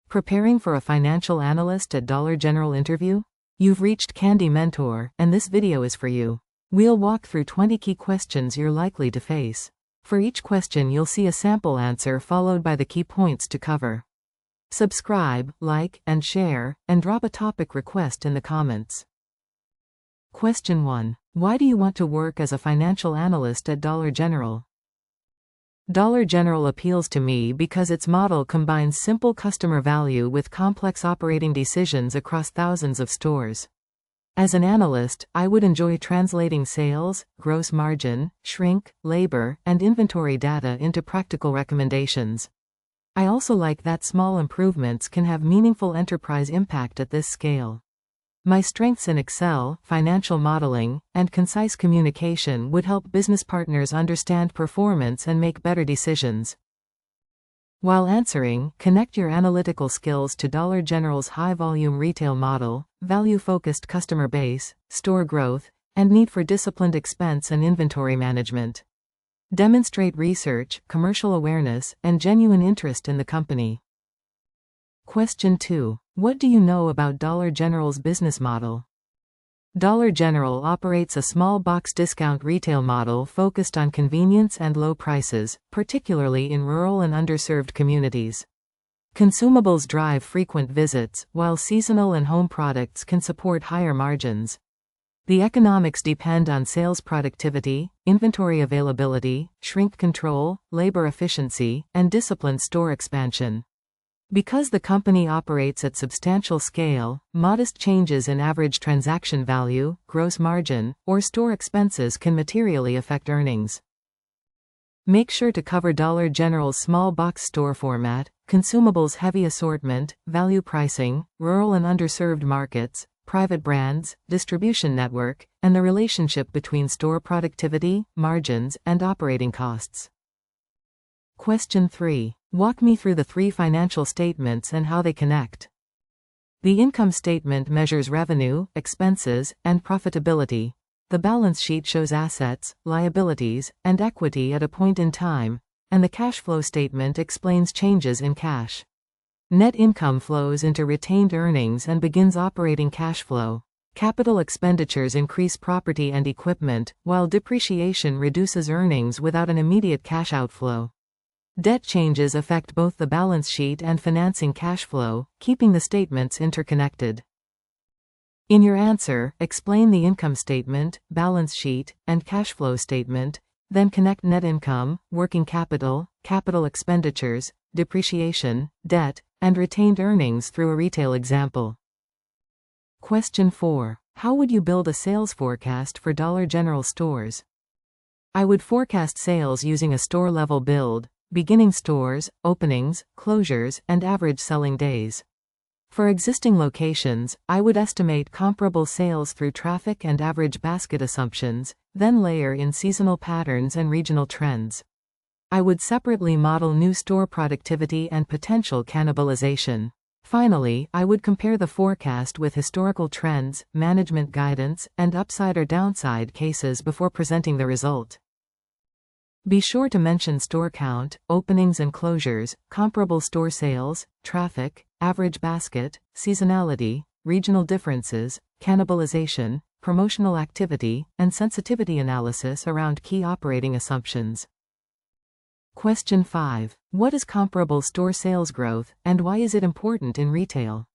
Preparing for a financial analyst at Dollar General interview? You've reached Candy Mentor, and this video is for you. We'll walk through 20 key questions you're likely to face. For each question you'll see a sample answer followed by the key points to cover. Subscribe, like, and share, and drop a topic request in the comments. Question 1. Why do you want to work as a financial analyst at Dollar General? Dollar General appeals to me because its model combines simple customer value with complex operating decisions across thousands of stores. As an analyst, I would enjoy translating sales, gross margin, shrink, labor, and inventory data into practical recommendations. I also like that small improvements can have meaningful enterprise impact at this scale. My strengths in Excel, financial modeling, and concise communication would help business partners understand performance and make better decisions. While answering, connect your analytical skills to Dollar General's high-volume retail model, value-focused customer base, store growth, and need for disciplined expense and inventory management. Demonstrate research, commercial awareness, and genuine interest in the company. Question 2. What do you know about Dollar General's business model? Dollar General operates a small box discount retail model focused on convenience and low prices, particularly in rural and underserved communities. Consumables drive frequent visits, while seasonal and home products can support higher margins. The economics depend on sales productivity, inventory availability, shrink control, labor efficiency, and disciplined store expansion. Because the company operates at substantial scale, modest changes in average transaction value, gross margin, or store expenses can materially affect earnings. Make sure to cover Dollar General's small box store format, consumables heavy assortment, value pricing, rural and underserved markets, private brands, distribution network, and the relationship between store productivity, margins, and operating costs. Question 3. Walk me through the 3 financial statements and how they connect. The income statement measures revenue, expenses, and profitability. The balance sheet shows assets, liabilities, and equity at a point in time, and the cash flow statement explains changes in cash. Net income flows into retained earnings and begins operating cash flow. Capital expenditures increase property and equipment, while depreciation reduces earnings without an immediate cash outflow. Debt changes affect both the balance sheet and financing cash flow, keeping the statements interconnected. In your answer, explain the income statement, balance sheet, and cash flow statement, then connect net income, working capital, capital expenditures, depreciation, debt, and retained earnings through a retail example. Question 4. How would you build a sales forecast for Dollar General stores? I would forecast sales using a store-level build, beginning stores, openings, closures, and average selling days. For existing locations, I would estimate comparable sales through traffic and average basket assumptions, then layer in seasonal patterns and regional trends. I would separately model new store productivity and potential cannibalization. Finally, I would compare the forecast with historical trends, management guidance, and upside or downside cases before presenting the result. Be sure to mention store count, openings and closures, comparable store sales, traffic, average basket, seasonality, regional differences, cannibalization, promotional activity, and sensitivity analysis around key operating assumptions. Question 5. What is comparable store sales growth, and why is it important in retail?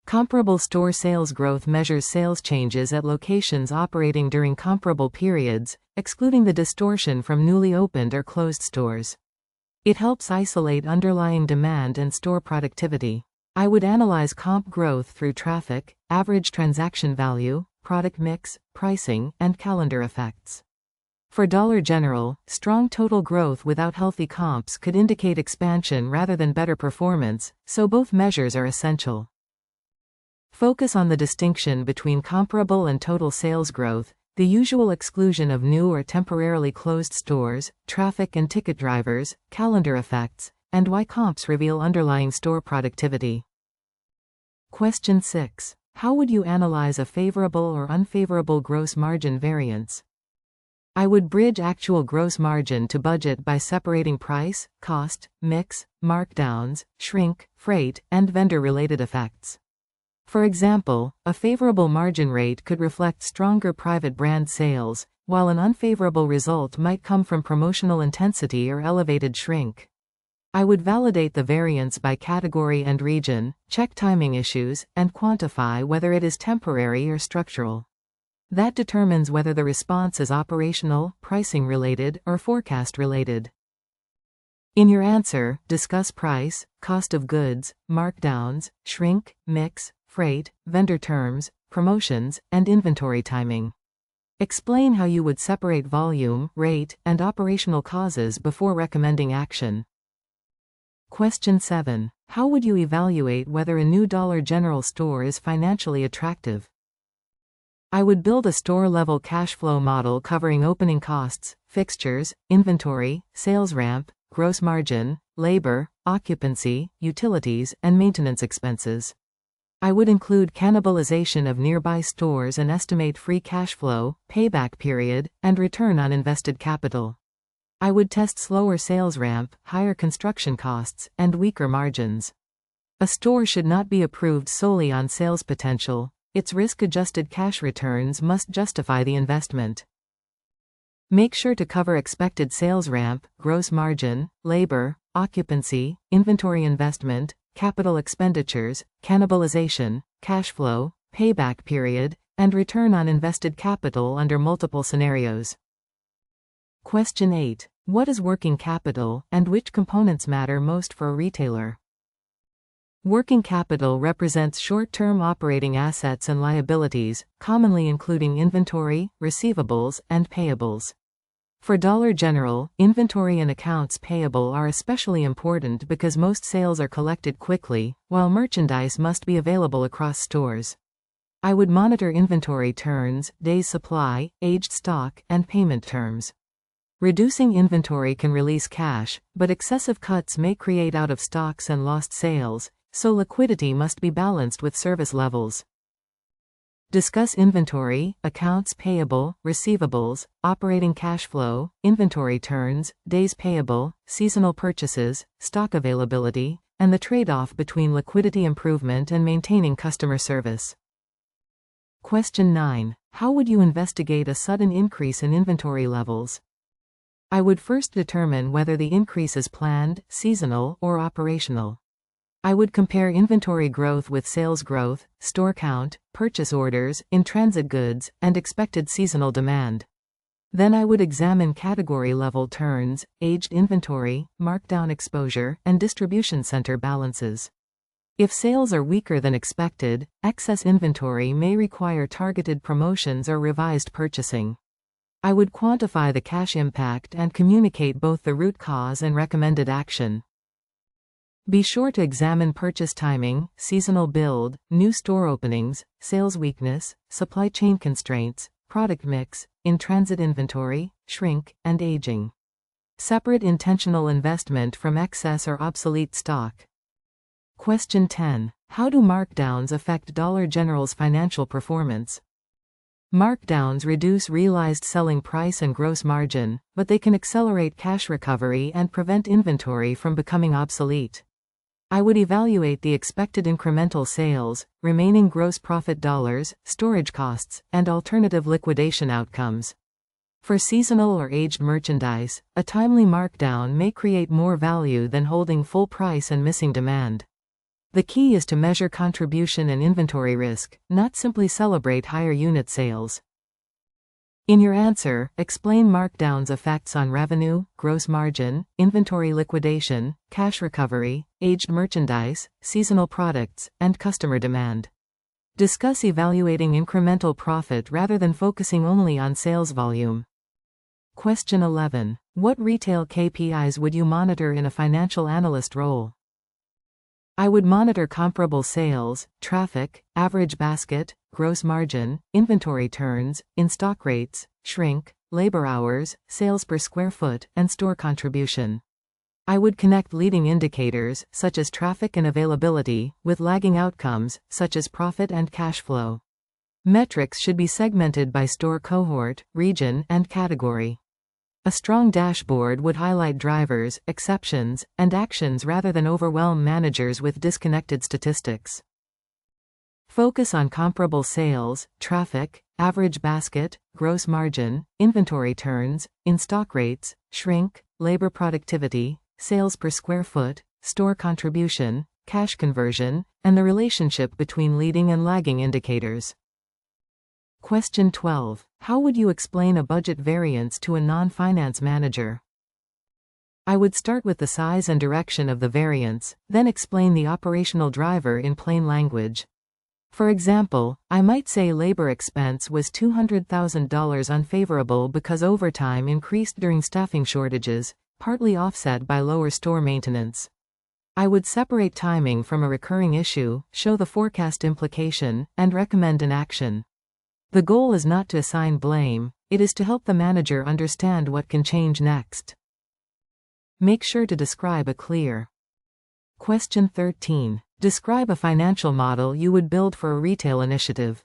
Comparable store sales growth measures sales changes at locations operating during comparable periods, excluding the distortion from newly opened or closed stores. It helps isolate underlying demand and store productivity. I would analyze comp growth through traffic, average transaction value, product mix, pricing, and calendar effects. For Dollar General, strong total growth without healthy comps could indicate expansion rather than better performance, so both measures are essential. Focus on the distinction between comparable and total sales growth, the usual exclusion of new or temporarily closed stores, traffic and ticket drivers, calendar effects, and why comps reveal underlying store productivity. Question 6. How would you analyze a favorable or unfavorable gross margin variance? I would bridge actual gross margin to budget by separating price, cost, mix, markdowns, shrink, freight, and vendor-related effects. For example, a favorable margin rate could reflect stronger private brand sales, while an unfavorable result might come from promotional intensity or elevated shrink. I would validate the variance by category and region, check timing issues, and quantify whether it is temporary or structural. That determines whether the response is operational, pricing related, or forecast related. In your answer, discuss price, cost of goods, markdowns, shrink, mix, freight, vendor terms, promotions, and inventory timing. Explain how you would separate volume, rate, and operational causes before recommending action. Question 7. How would you evaluate whether a new Dollar General store is financially attractive? I would build a store-level cash flow model covering opening costs, fixtures, inventory, sales ramp, gross margin, labor, occupancy, utilities, and maintenance expenses. I would include cannibalization of nearby stores and estimate free cash flow, payback period, and return on invested capital. I would test slower sales ramp, higher construction costs, and weaker margins. A store should not be approved solely on sales potential. Its risk-adjusted cash returns must justify the investment. Make sure to cover expected sales ramp, gross margin, labor, occupancy, inventory investment, capital expenditures, cannibalization, cash flow, payback period, and return on invested capital under multiple scenarios. Question 8. What is working capital, and which components matter most for a retailer? Working capital represents short-term operating assets and liabilities, commonly including inventory, receivables, and payables. For Dollar General, inventory and accounts payable are especially important because most sales are collected quickly, while merchandise must be available across stores. I would monitor inventory turns, days supply, aged stock, and payment terms. Reducing inventory can release cash, but excessive cuts may create out of stocks and lost sales, so liquidity must be balanced with service levels. Discuss inventory, accounts payable, receivables, operating cash flow, inventory turns, days payable, seasonal purchases, stock availability, and the trade-off between liquidity improvement and maintaining customer service. Question 9. How would you investigate a sudden increase in inventory levels? I would first determine whether the increase is planned, seasonal, or operational. I would compare inventory growth with sales growth, store count, purchase orders, in-transit goods, and expected seasonal demand. Then I would examine category-level turns, aged inventory, markdown exposure, and distribution center balances. If sales are weaker than expected, excess inventory may require targeted promotions or revised purchasing. I would quantify the cash impact and communicate both the root cause and recommended action. Be sure to examine purchase timing, seasonal build, new store openings, sales weakness, supply chain constraints, product mix, in-transit inventory, shrink, and aging. Separate intentional investment from excess or obsolete stock. Question 10. How do markdowns affect Dollar General's financial performance? Markdowns reduce realized selling price and gross margin, but they can accelerate cash recovery and prevent inventory from becoming obsolete. I would evaluate the expected incremental sales, remaining gross profit dollars, storage costs, and alternative liquidation outcomes. For seasonal or aged merchandise, a timely markdown may create more value than holding full price and missing demand. The key is to measure contribution and inventory risk, not simply celebrate higher unit sales. In your answer, explain markdowns' effects on revenue, gross margin, inventory liquidation, cash recovery, aged merchandise, seasonal products, and customer demand. Discuss evaluating incremental profit rather than focusing only on sales volume. Question 11. What retail KPIs would you monitor in a financial analyst role? I would monitor comparable sales, traffic, average basket, gross margin, inventory turns, in-stock rates, shrink, labor hours, sales per square foot, and store contribution. I would connect leading indicators, such as traffic and availability, with lagging outcomes, such as profit and cash flow. Metrics should be segmented by store cohort, region, and category. A strong dashboard would highlight drivers, exceptions, and actions rather than overwhelm managers with disconnected statistics. Focus on comparable sales, traffic, average basket, gross margin, inventory turns, in-stock rates, shrink, labor productivity, sales per square foot, store contribution, cash conversion, and the relationship between leading and lagging indicators. Question 12. How would you explain a budget variance to a non-finance manager? I would start with the size and direction of the variance, then explain the operational driver in plain language. For example, I might say labor expense was $200,000 unfavorable because overtime increased during staffing shortages, partly offset by lower store maintenance. I would separate timing from a recurring issue, show the forecast implication, and recommend an action. The goal is not to assign blame, it is to help the manager understand what can change next. Make sure to describe a clear. Question 13. Describe a financial model you would build for a retail initiative.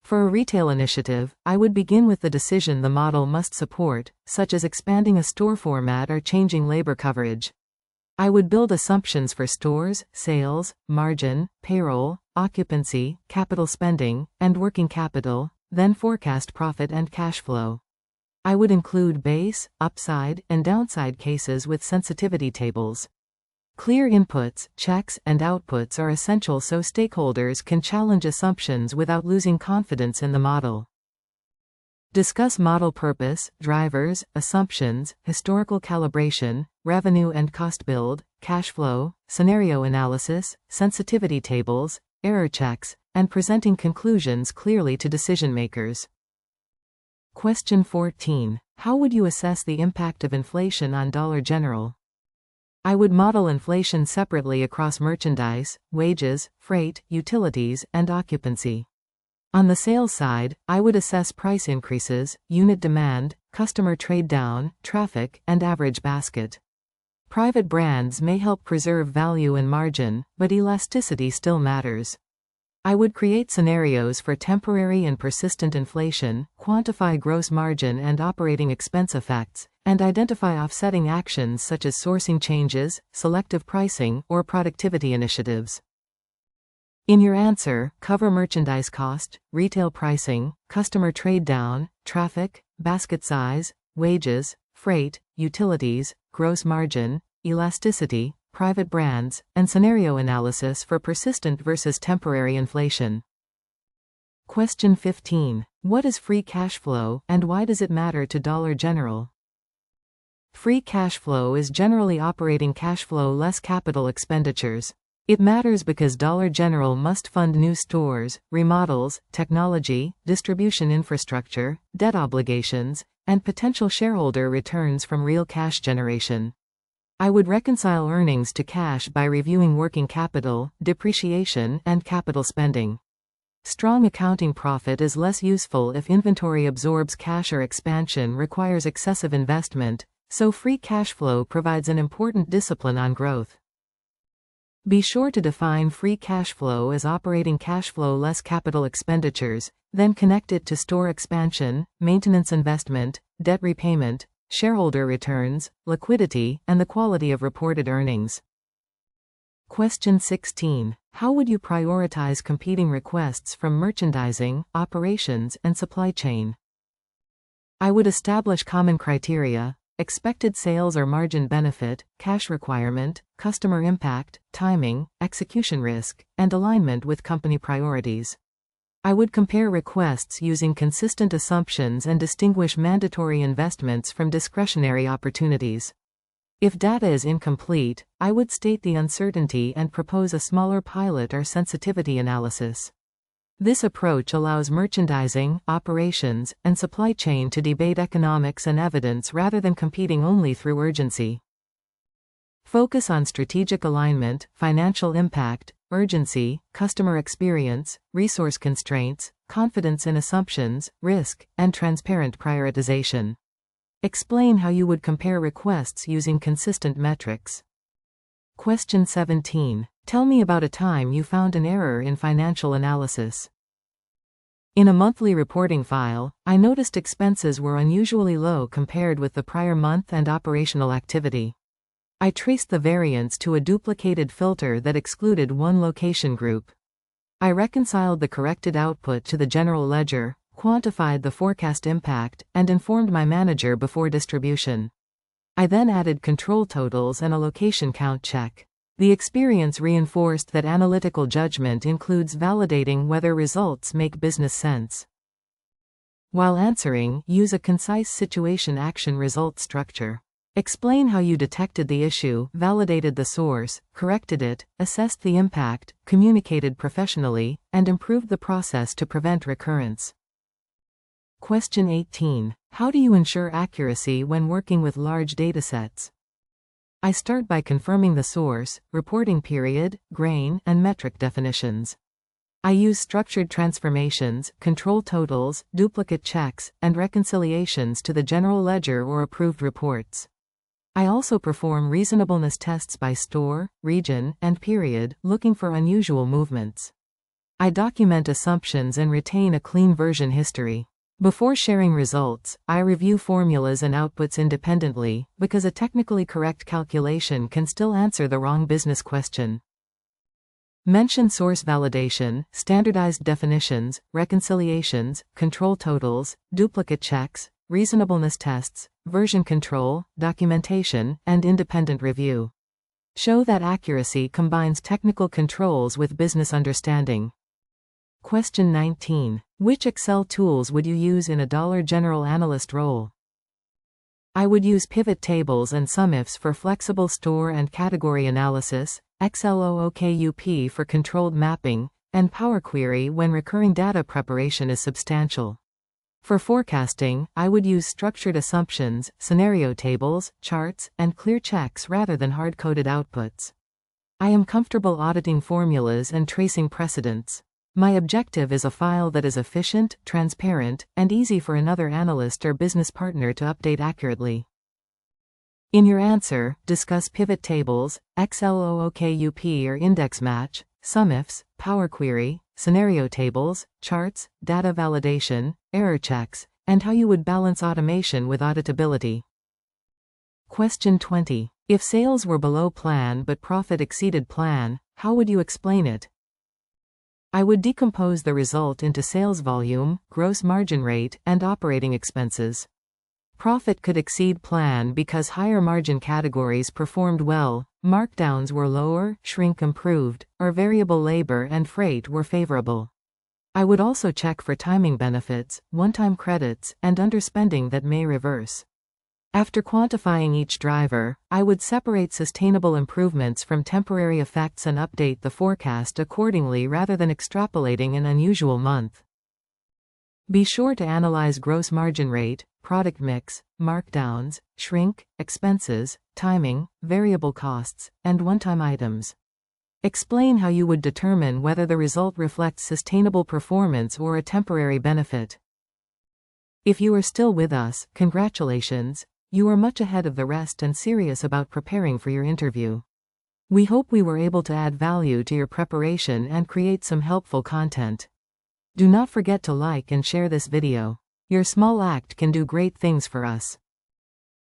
For a retail initiative, I would begin with the decision the model must support, such as expanding a store format or changing labor coverage. I would build assumptions for stores, sales, margin, payroll, occupancy, capital spending, and working capital, then forecast profit and cash flow. I would include base, upside, and downside cases with sensitivity tables. Clear inputs, checks, and outputs are essential so stakeholders can challenge assumptions without losing confidence in the model. Discuss model purpose, drivers, assumptions, historical calibration, revenue and cost build, cash flow, scenario analysis, sensitivity tables, error checks, and presenting conclusions clearly to decision makers. Question 14. How would you assess the impact of inflation on Dollar General? I would model inflation separately across merchandise, wages, freight, utilities, and occupancy. On the sales side, I would assess price increases, unit demand, customer trade down, traffic, and average basket. Private brands may help preserve value and margin, but elasticity still matters. I would create scenarios for temporary and persistent inflation, quantify gross margin and operating expense effects, and identify offsetting actions such as sourcing changes, selective pricing, or productivity initiatives. In your answer, cover merchandise cost, retail pricing, customer trade down, traffic, basket size, wages, freight, utilities, gross margin, elasticity, private brands, and scenario analysis for persistent versus temporary inflation. Question 15. What is free cash flow, and why does it matter to Dollar General? Free cash flow is generally operating cash flow less capital expenditures. It matters because Dollar General must fund new stores, remodels, technology, distribution infrastructure, debt obligations, and potential shareholder returns from real cash generation. I would reconcile earnings to cash by reviewing working capital, depreciation, and capital spending. Strong accounting profit is less useful if inventory absorbs cash or expansion requires excessive investment, so free cash flow provides an important discipline on growth. Be sure to define free cash flow as operating cash flow less capital expenditures, then connect it to store expansion, maintenance investment, debt repayment, shareholder returns, liquidity, and the quality of reported earnings. Question 16. How would you prioritize competing requests from merchandising, operations, and supply chain? I would establish common criteria: expected sales or margin benefit, cash requirement, customer impact, timing, execution risk, and alignment with company priorities. I would compare requests using consistent assumptions and distinguish mandatory investments from discretionary opportunities. If data is incomplete, I would state the uncertainty and propose a smaller pilot or sensitivity analysis. This approach allows merchandising, operations, and supply chain to debate economics and evidence rather than competing only through urgency. Focus on strategic alignment, financial impact, urgency, customer experience, resource constraints, confidence in assumptions, risk, and transparent prioritization. Explain how you would compare requests using consistent metrics. Question 17. Tell me about a time you found an error in financial analysis. In a monthly reporting file, I noticed expenses were unusually low compared with the prior month and operational activity. I traced the variance to a duplicated filter that excluded one location group. I reconciled the corrected output to the general ledger, quantified the forecast impact, and informed my manager before distribution. I then added control totals and a location count check. The experience reinforced that analytical judgment includes validating whether results make business sense. While answering, use a concise situation action-result structure. Explain how you detected the issue, validated the source, corrected it, assessed the impact, communicated professionally, and improved the process to prevent recurrence. Question 18. How do you ensure accuracy when working with large datasets? I start by confirming the source, reporting period, grain, and metric definitions. I use structured transformations, control totals, duplicate checks, and reconciliations to the general ledger or approved reports. I also perform reasonableness tests by store, region, and period, looking for unusual movements. I document assumptions and retain a clean version history. Before sharing results, I review formulas and outputs independently, because a technically correct calculation can still answer the wrong business question. Mention source validation, standardized definitions, reconciliations, control totals, duplicate checks, reasonableness tests, version control, documentation, and independent review. Show that accuracy combines technical controls with business understanding. Question 19. Which Excel tools would you use in a General Analyst role? I would use pivot tables and SUMIFs for flexible store and category analysis, XLOOKUP for controlled mapping, and Power Query when recurring data preparation is substantial. For forecasting, I would use structured assumptions, scenario tables, charts, and clear checks rather than hard-coded outputs. I am comfortable auditing formulas and tracing precedents. My objective is a file that is efficient, transparent, and easy for another analyst or business partner to update accurately. In your answer, discuss pivot tables, XLOOKUP or index match, SUMIFs, Power Query, scenario tables, charts, data validation, error checks, and how you would balance automation with auditability. Question 20. If sales were below plan but profit exceeded plan, how would you explain it? I would decompose the result into sales volume, gross margin rate, and operating expenses. Profit could exceed plan because higher margin categories performed well, markdowns were lower, shrink improved, or variable labor and freight were favorable. I would also check for timing benefits, one-time credits, and underspending that may reverse. After quantifying each driver, I would separate sustainable improvements from temporary effects and update the forecast accordingly rather than extrapolating an unusual month. Be sure to analyze gross margin rate, product mix, markdowns, shrink, expenses, timing, variable costs, and one-time items. Explain how you would determine whether the result reflects sustainable performance or a temporary benefit. If you are still with us, congratulations, you are much ahead of the rest and serious about preparing for your interview. We hope we were able to add value to your preparation and create some helpful content. Do not forget to like and share this video. Your small act can do great things for us.